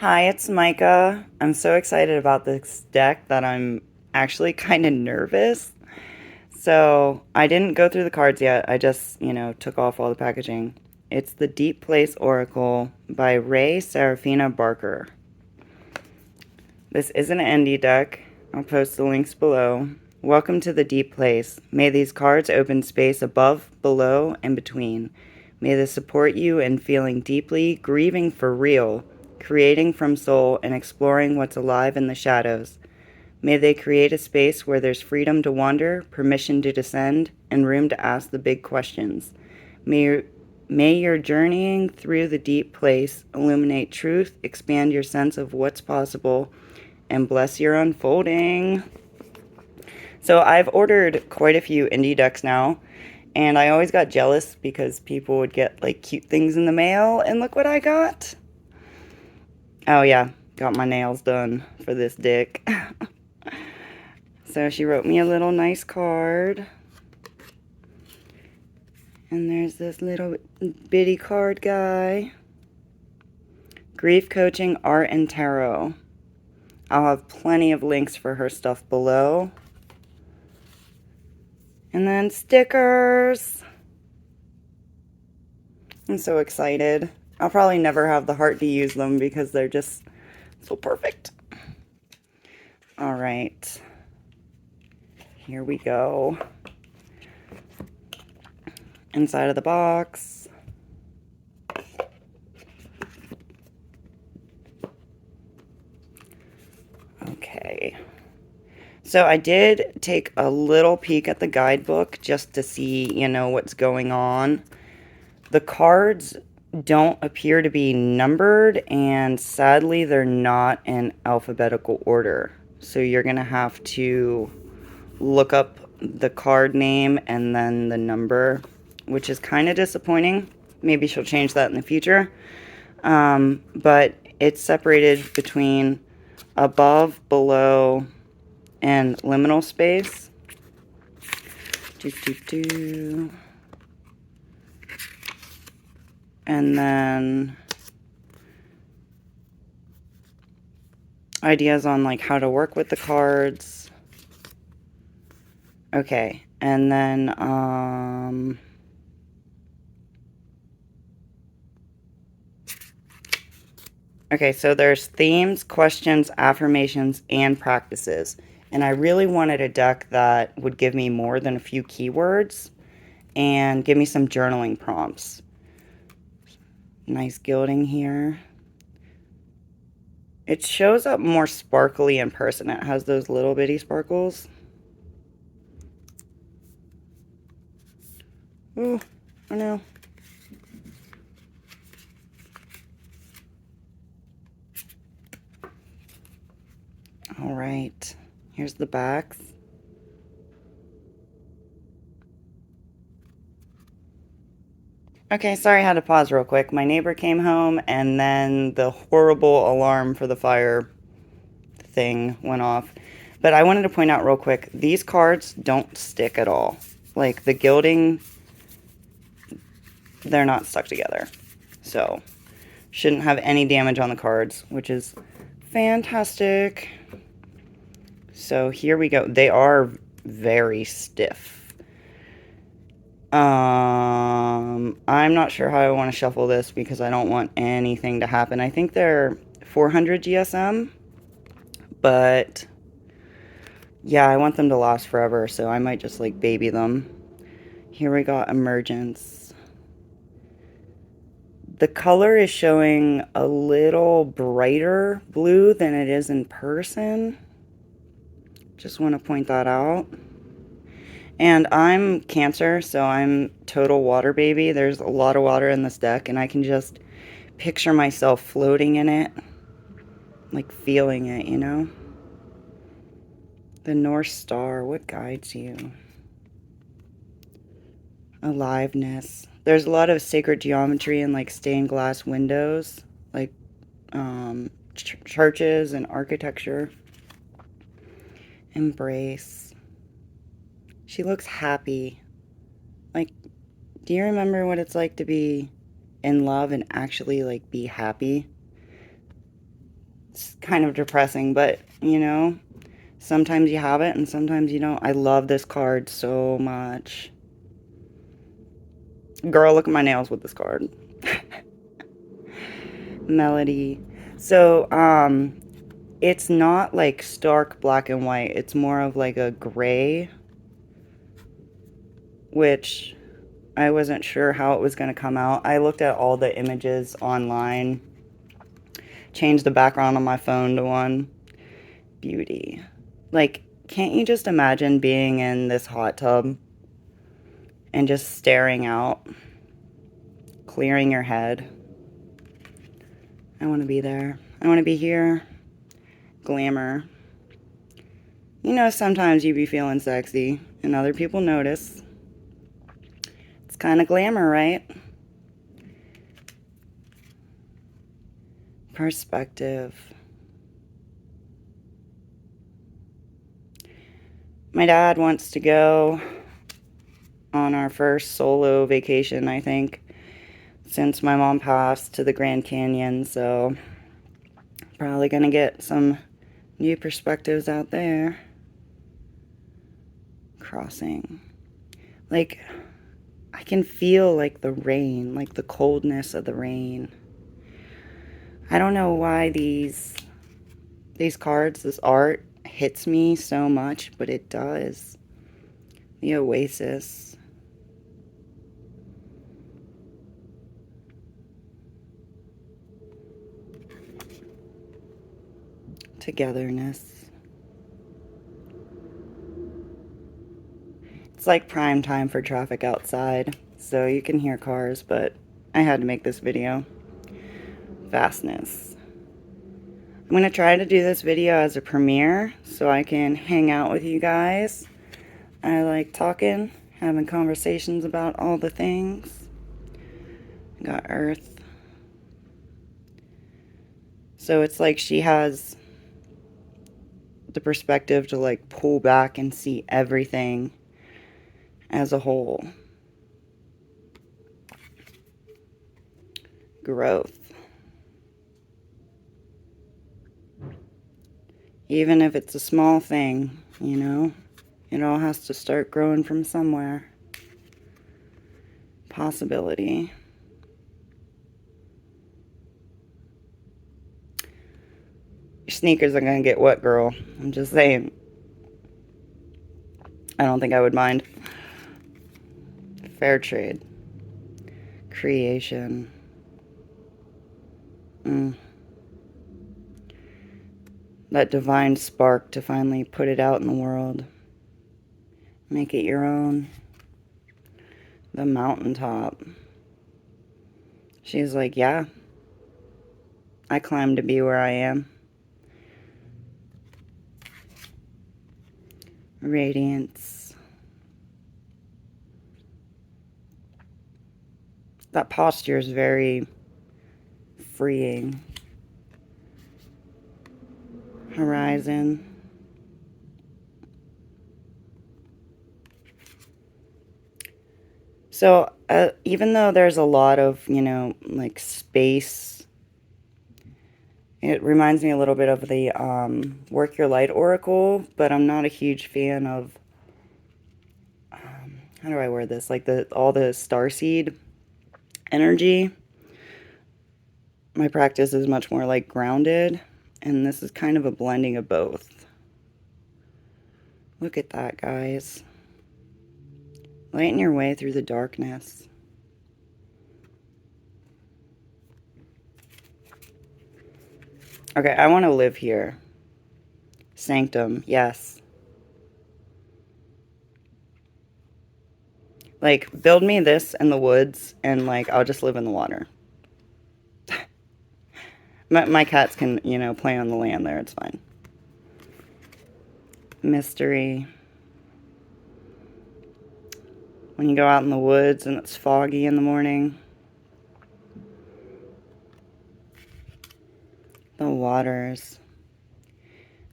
Hi, it's Micah. I'm so excited about this deck that I'm actually kind of nervous. So, I didn't go through the cards yet. I just, took off all the packaging. It's the Deep Place Oracle by Ray Serafina Barker. This is an indie deck. I'll post the links below. Welcome to the Deep Place. May these cards open space above, below, and between. May this support you in feeling deeply, grieving for real, creating from soul, and exploring what's alive in the shadows. May they create a space where there's freedom to wander, permission to descend, and room to ask the big questions. May your journeying through the deep place illuminate truth, expand your sense of what's possible, and bless your unfolding. So I've ordered quite a few indie decks now, and I always got jealous because people would get like cute things in the mail, and look what I got. Oh yeah, got my nails done for this deck. So she wrote me a little nice card. And there's this little bitty card guy. Grief Coaching, Art, and Tarot. I'll have plenty of links for her stuff below. And then stickers. I'm so excited. I'll probably never have the heart to use them because they're just so perfect. All right. Here we go. Inside of the box. Okay. So I did take a little peek at the guidebook just to see, what's going on. The cards don't appear to be numbered, and sadly they're not in alphabetical order. So you're going to have to look up the card name and then the number, which is kind of disappointing. Maybe she'll change that in the future. But it's separated between above, below, and liminal space. And then ideas on like how to work with the cards. Okay, and then okay, so there's themes, questions, affirmations, and practices. And I really wanted a deck that would give me more than a few keywords and give me some journaling prompts. Nice gilding here. It shows up more sparkly in person. It has those little bitty sparkles. Ooh, I know. All right, here's the backs. Okay, sorry I had to pause real quick. My neighbor came home and then the horrible alarm for the fire thing went off. But I wanted to point out real quick, these cards don't stick at all. Like the gilding, they're not stuck together. So, shouldn't have any damage on the cards, which is fantastic. So here we go. They are very stiff. I'm not sure how I want to shuffle this because I don't want anything to happen. I think they're 400 GSM, but yeah, I want them to last forever, so I might just like baby them. Here we got Emergence. The color is showing a little brighter blue than it is in person. Just want to point that out. And I'm Cancer, so I'm total water baby. There's a lot of water in this deck, and I can just picture myself floating in it. Like feeling it, you know? The North Star, what guides you? Aliveness. There's a lot of sacred geometry and like stained glass windows, like churches and architecture. Embrace. She looks happy. Like, do you remember what it's like to be in love and actually like be happy? It's kind of depressing, but you know, sometimes you have it and sometimes you don't. I love this card so much. Girl, look at my nails with this card. Melody. So, it's not like stark black and white. It's more of like a gray, which I wasn't sure how it was going to come out. I looked at all the images online, changed the background on my phone to one. Beauty. Like, can't you just imagine being in this hot tub and just staring out, clearing your head? I want to be there. I want to be here. Glamour. You know, sometimes you be feeling sexy and other people notice. It's kind of glamour, right? Perspective. My dad wants to go on our first solo vacation, I think, since my mom passed, to the Grand Canyon, so probably gonna get some new perspectives out there. Crossing. Like, I can feel like the rain, like the coldness of the rain. I don't know why these cards, this art hits me so much, but it does. The oasis. Togetherness. It's like prime time for traffic outside, so you can hear cars, but I had to make this video. Vastness. I'm going to try to do this video as a premiere so I can hang out with you guys. I like talking, having conversations about all the things. Got Earth. So it's like she has the perspective to like pull back and see everything as a whole. Growth. Even if it's a small thing, you know, it all has to start growing from somewhere. Possibility. Your sneakers are gonna get wet, girl. I'm just saying. I don't think I would mind. Fair trade. Creation. That divine spark to finally put it out in the world. Make it your own. The mountaintop. She's like, yeah, I climbed to be where I am. Radiance. That posture is very freeing. Horizon. So even though there's a lot of, you know, like space, it reminds me a little bit of the Work Your Light Oracle, but I'm not a huge fan of, how do I word this? Like all the starseed energy. My practice is much more like grounded, and this is kind of a blending of both. Look at that, guys. Lighten your way through the darkness. Okay, I want to live here. Sanctum, yes. Like, build me this in the woods, and, like, I'll just live in the water. my cats can, you know, play on the land there. It's fine. Mystery. When you go out in the woods and it's foggy in the morning. The waters.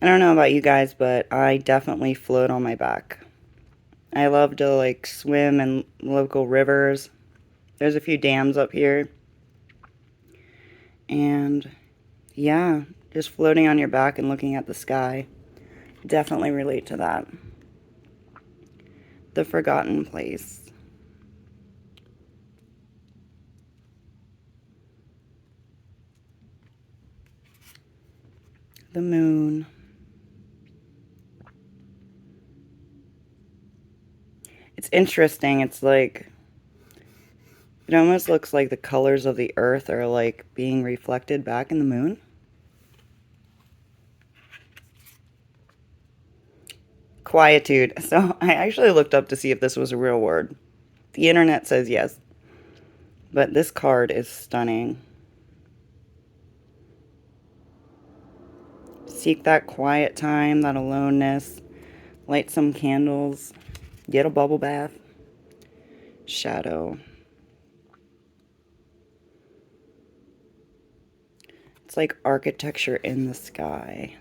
I don't know about you guys, but I definitely float on my back. I love to, like, swim in local rivers. There's a few dams up here. And, yeah, just floating on your back and looking at the sky. Definitely relate to that. The forgotten place. The moon. It's interesting. It's like, it almost looks like the colors of the earth are like being reflected back in the moon. Quietude. So I actually looked up to see if this was a real word. The internet says yes. But this card is stunning. Seek that quiet time, that aloneness. Light some candles. Get a bubble bath. Shadow. It's like architecture in the sky.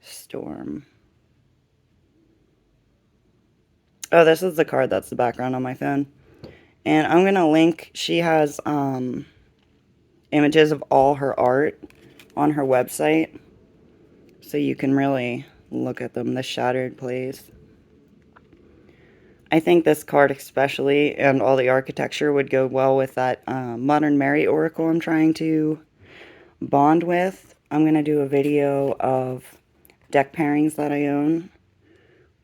Storm. Oh, this is the card that's the background on my phone. And I'm going to link, she has images of all her art on her website. So you can really look at them. The Shattered Place. I think this card especially, and all the architecture, would go well with that Modern Mary Oracle I'm trying to bond with. I'm going to do a video of deck pairings that I own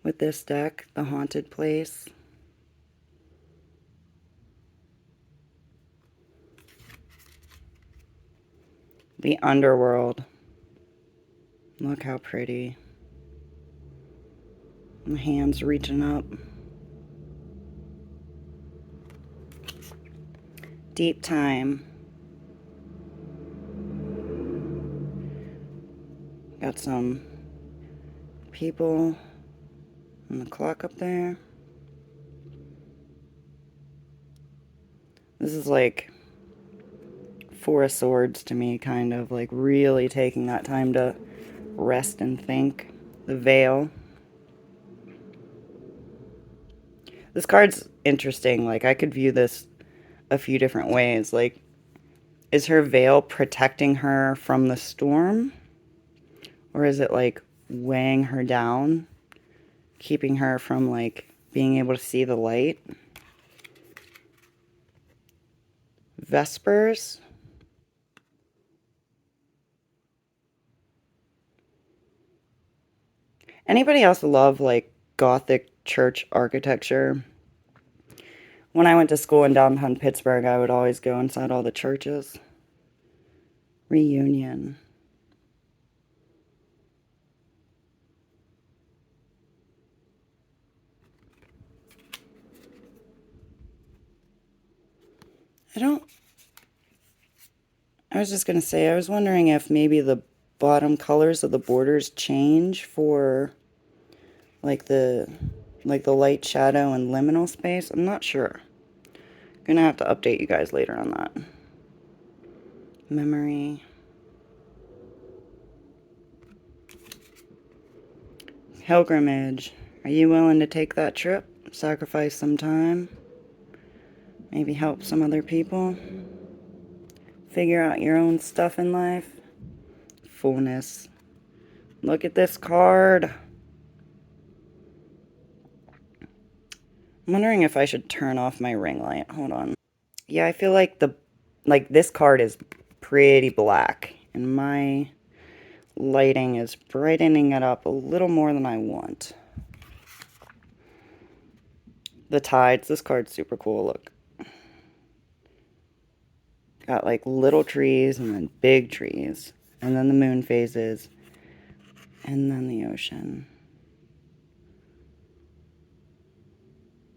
with this deck, The Haunted Place. The Underworld. Look how pretty. My hands reaching up. Deep Time. Got some people and the clock up there. This is like Four of Swords to me, kind of like really taking that time to rest and think. The Veil. This card's interesting. Like, I could view this a few different ways. Like, is her veil protecting her from the storm? Or is it like weighing her down, keeping her from like being able to see the light? Vespers. Anybody else love like Gothic church architecture? When I went to school in downtown Pittsburgh, I would always go inside all the churches. Reunion. I was just going to say, I was wondering if maybe the bottom colors of the borders change for like the light, shadow, and liminal space. I'm not sure. Gonna have to update you guys later on that. Memory. Pilgrimage. Are you willing to take that trip? Sacrifice some time? Maybe help some other people? Figure out your own stuff in life? Fullness. Look at this card. I'm wondering if I should turn off my ring light. Hold on. Yeah, I feel like this card is pretty black, and my lighting is brightening it up a little more than I want. The Tides. This card's super cool. Look. Got like little trees and then big trees. And then the moon phases. And then the ocean.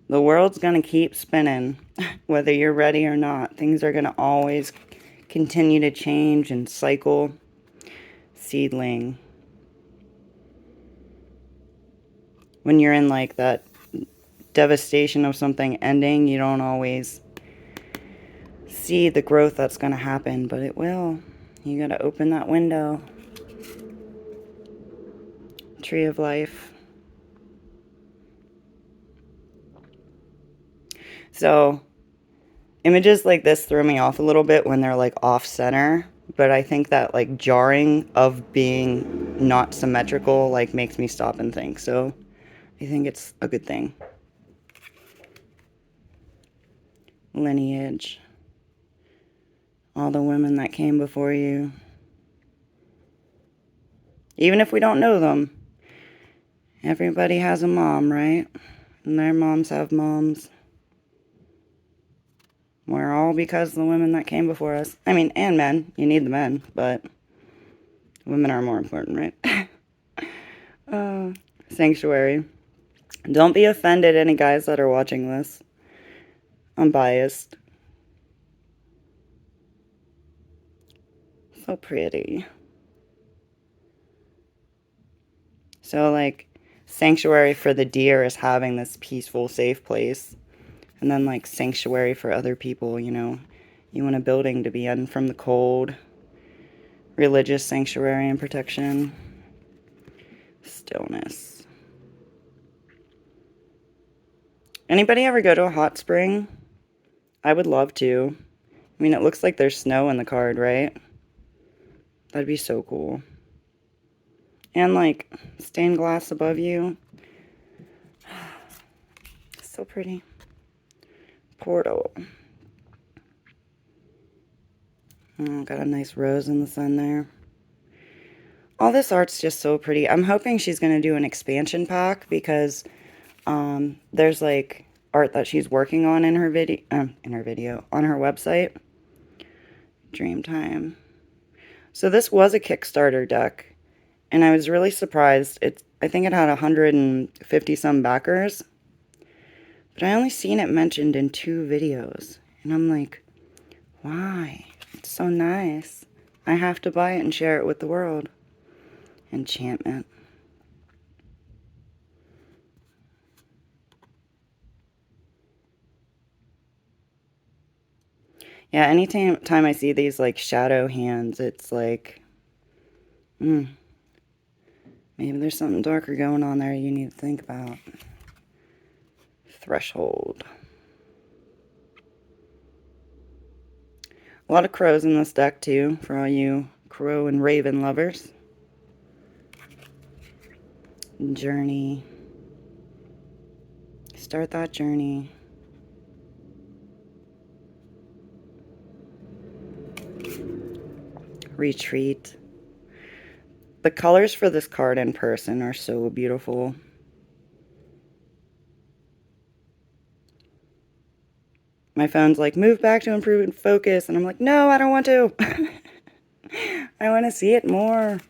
The world's going to keep spinning, whether you're ready or not. Things are going to always continue to change and cycle. Seedling. When you're in like that devastation of something ending, you don't always see the growth that's going to happen, but it will. You got to open that window. Tree of Life. So, Images like this throw me off a little bit when they're like off center, but I think that like jarring of being not symmetrical like makes me stop and think. So I think it's a good thing. Lineage. All the women that came before you. Even if we don't know them. Everybody has a mom, right? And their moms have moms. We're all because of the women that came before us. I mean, and men. You need the men, but women are more important, right? Sanctuary. Don't be offended, any guys that are watching this. I'm biased. So pretty. So, like, sanctuary for the deer is having this peaceful, safe place. And then, like, sanctuary for other people, you know. You want a building to be in from the cold. Religious sanctuary and protection. Stillness. Anybody ever go to a hot spring? I would love to. I mean, it looks like there's snow in the card, right? That'd be so cool. And, like, stained glass above you. So pretty. Portal. Oh, got a nice rose in the sun there. All this art's just so pretty. I'm hoping she's going to do an expansion pack because there's like art that she's working on in her video, on her website. Dreamtime. So this was a Kickstarter deck, and I was really surprised. I think it had 150 some backers, but I only seen it mentioned in 2 videos, and I'm like, why? It's so nice. I have to buy it and share it with the world. Enchantment. Yeah, anytime I see these like shadow hands, it's like, maybe there's something darker going on there you need to think about. Threshold. A lot of crows in this deck too, for all you crow and raven lovers. Journey. Start that journey. Retreat. The colors for this card in person are so beautiful. My phone's like, move back to improved focus. And I'm like, no, I don't want to. I want to see it more.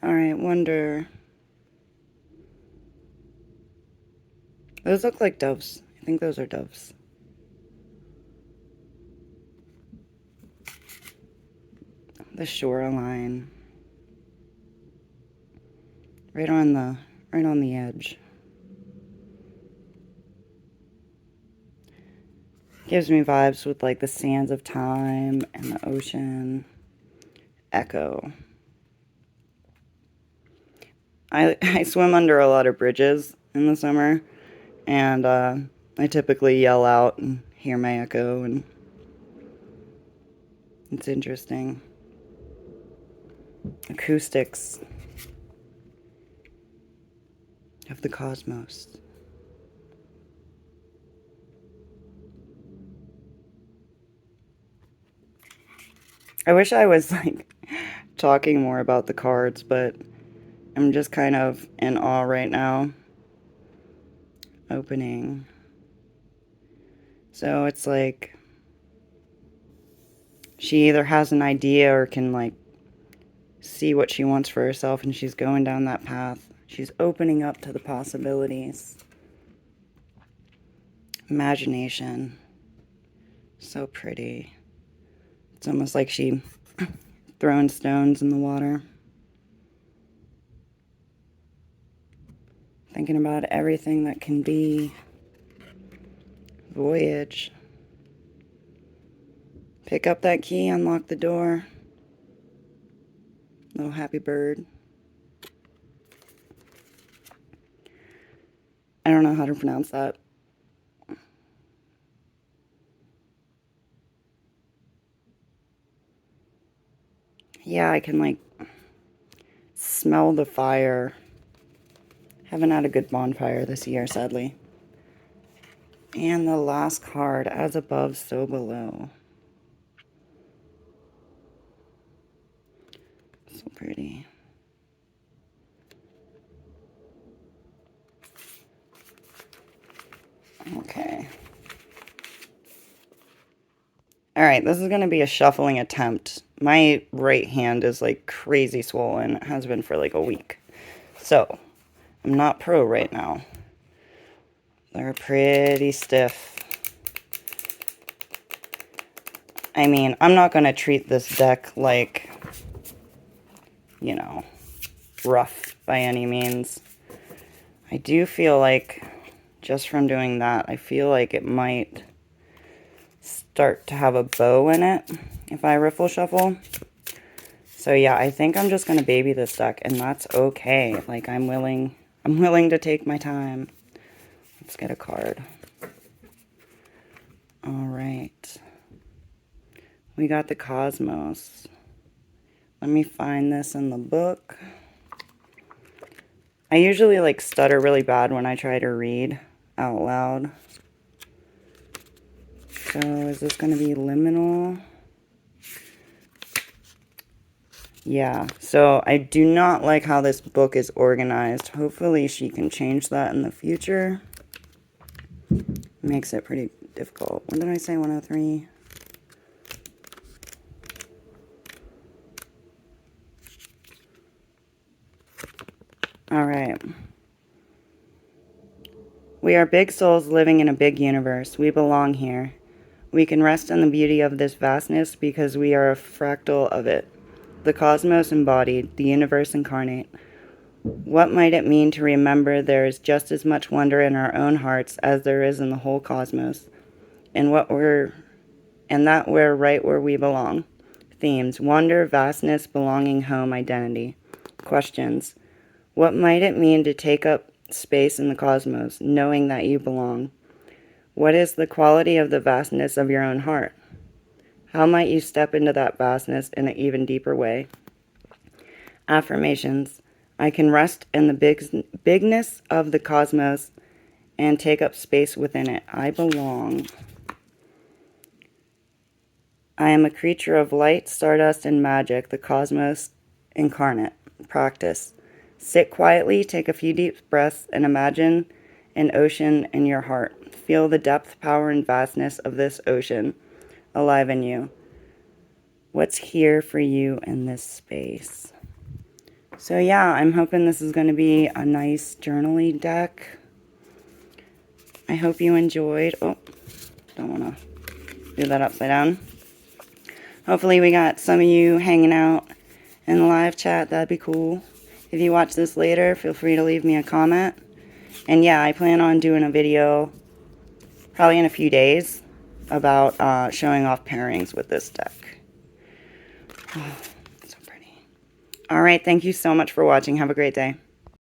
All right, wonder. Those look like doves. I think those are doves. The shoreline. Right on the edge. Gives me vibes with like the sands of time and the ocean. Echo. I swim under a lot of bridges in the summer, and I typically yell out and hear my echo, and it's interesting. Acoustics of the cosmos. I wish I was like talking more about the cards, but I'm just kind of in awe right now. Opening. So it's like she either has an idea or can like see what she wants for herself, and she's going down that path. She's opening up to the possibilities. Imagination. So pretty. It's almost like she throwing stones in the water. Thinking about everything that can be. Voyage. Pick up that key, unlock the door. Little happy bird. I don't know how to pronounce that. Yeah, I can like smell the fire. Haven't had a good bonfire this year, sadly. And the last card, as above, so below. So pretty. Okay. Alright, this is going to be a shuffling attempt. My right hand is like crazy swollen. It has been for like a week. So, I'm not pro right now. They're pretty stiff. I mean, I'm not going to treat this deck like, you know, rough by any means. I do feel like, just from doing that, I feel like it might start to have a bow in it if I riffle shuffle. So yeah, I think I'm just going to baby this deck, and that's okay. Like, I'm willing to take my time. Let's get a card. All right. We got the Cosmos. Let me find this in the book. I usually like stutter really bad when I try to read out loud. So is this going to be liminal? Yeah, so I do not like how this book is organized. Hopefully she can change that in the future. Makes it pretty difficult. What did I say, 103? Alright. We are big souls living in a big universe. We belong here. We can rest in the beauty of this vastness because we are a fractal of it. The cosmos embodied, the universe incarnate. What might it mean to remember there is just as much wonder in our own hearts as there is in the whole cosmos, and that we're right where we belong? Themes: wonder, vastness, belonging, home, identity. Questions: what might it mean to take up space in the cosmos, knowing that you belong? What is the quality of the vastness of your own heart? How might you step into that vastness in an even deeper way? Affirmations: I can rest in the bigness of the cosmos and take up space within it. I belong. I am a creature of light, stardust, and magic, the cosmos incarnate. Practice: sit quietly, take a few deep breaths, and imagine an ocean in your heart. Feel the depth, power, and vastness of this ocean alive in you. What's here for you in this space? So yeah, I'm hoping this is going to be a nice journaly deck. I hope you enjoyed. Oh, don't want to do that upside down. Hopefully we got some of you hanging out in the live chat. That'd be cool. If you watch this later, feel free to leave me a comment. And yeah, I plan on doing a video probably in a few days about showing off pairings with this deck. Oh, so pretty. All right, thank you so much for watching. Have a great day.